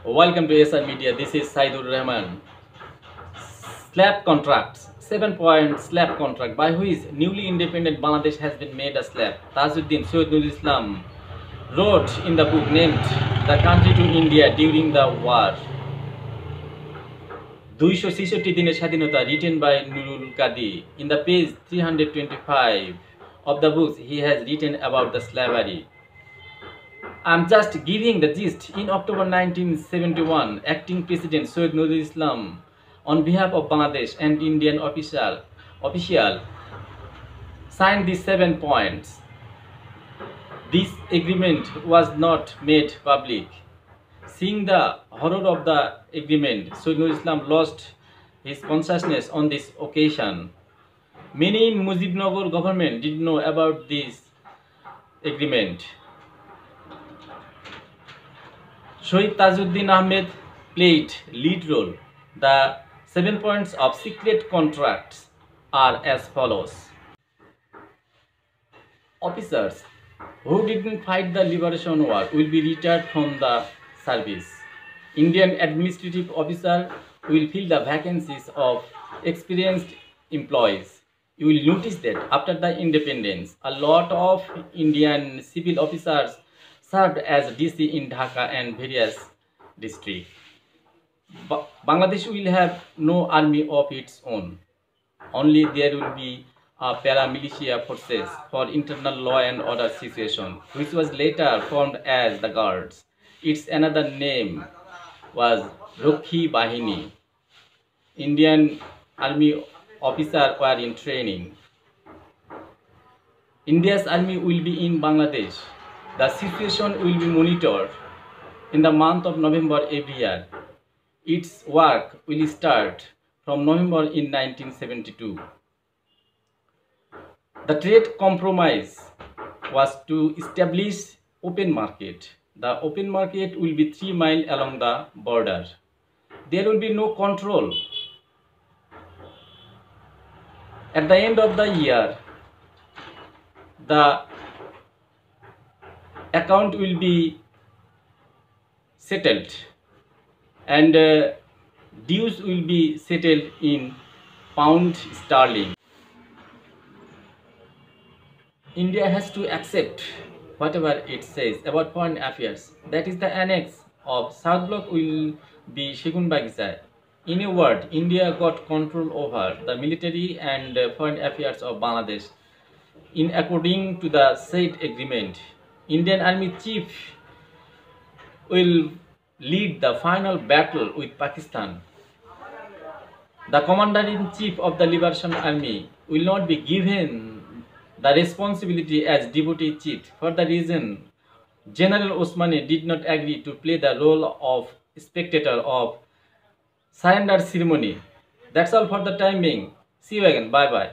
Welcome to SR Media. This is Saidur Rahman. Slab contracts. 7-point slab contract by which newly independent Bangladesh has been made a slab. Tajuddin Soednul Islam wrote in the book named The Country to India During the War. 266 দিনের স্বাধীনতা written by Nurul Qadi. In the page 325 of the book, he has written about the slavery. I'm just giving the gist. In October 1971, acting President Soed Nurul Islam, on behalf of Bangladesh and Indian official, signed these 7 points. This agreement was not made public. Seeing the horror of the agreement, Soed Nurul Islam lost his consciousness on this occasion. Many in Mujibnagar government did know about this agreement. Shoaib Tajuddin Ahmed played lead role. The 7 points of secret contracts are as follows. Officers who didn't fight the liberation war will be retired from the service. Indian administrative officer will fill the vacancies of experienced employees. You will notice that after the independence, a lot of Indian civil officers served as DC in Dhaka and various districts. Bangladesh will have no army of its own. Only there will be a paramilitia forces for internal law and order situation, which was later formed as the Guards. Its another name was Rakhi Bahini. Indian army officers were in training. India's army will be in Bangladesh. The situation will be monitored in the month of November every year. Its work will start from November in 1972. The trade compromise was to establish open market. The open market will be 3 miles along the border. There will be no control. At the end of the year, the account will be settled and dues will be settled in pound sterling. India has to accept whatever it says about foreign affairs. That is the annex of South Block will be Segun Bagisa. In a word, India got control over the military and foreign affairs of Bangladesh. In according to the said agreement, Indian Army Chief will lead the final battle with Pakistan. The Commander-in-Chief of the Liberation Army will not be given the responsibility as deputy chief for the reason General Osmani did not agree to play the role of spectator of surrender ceremony. That's all for the time being. See you again. Bye bye.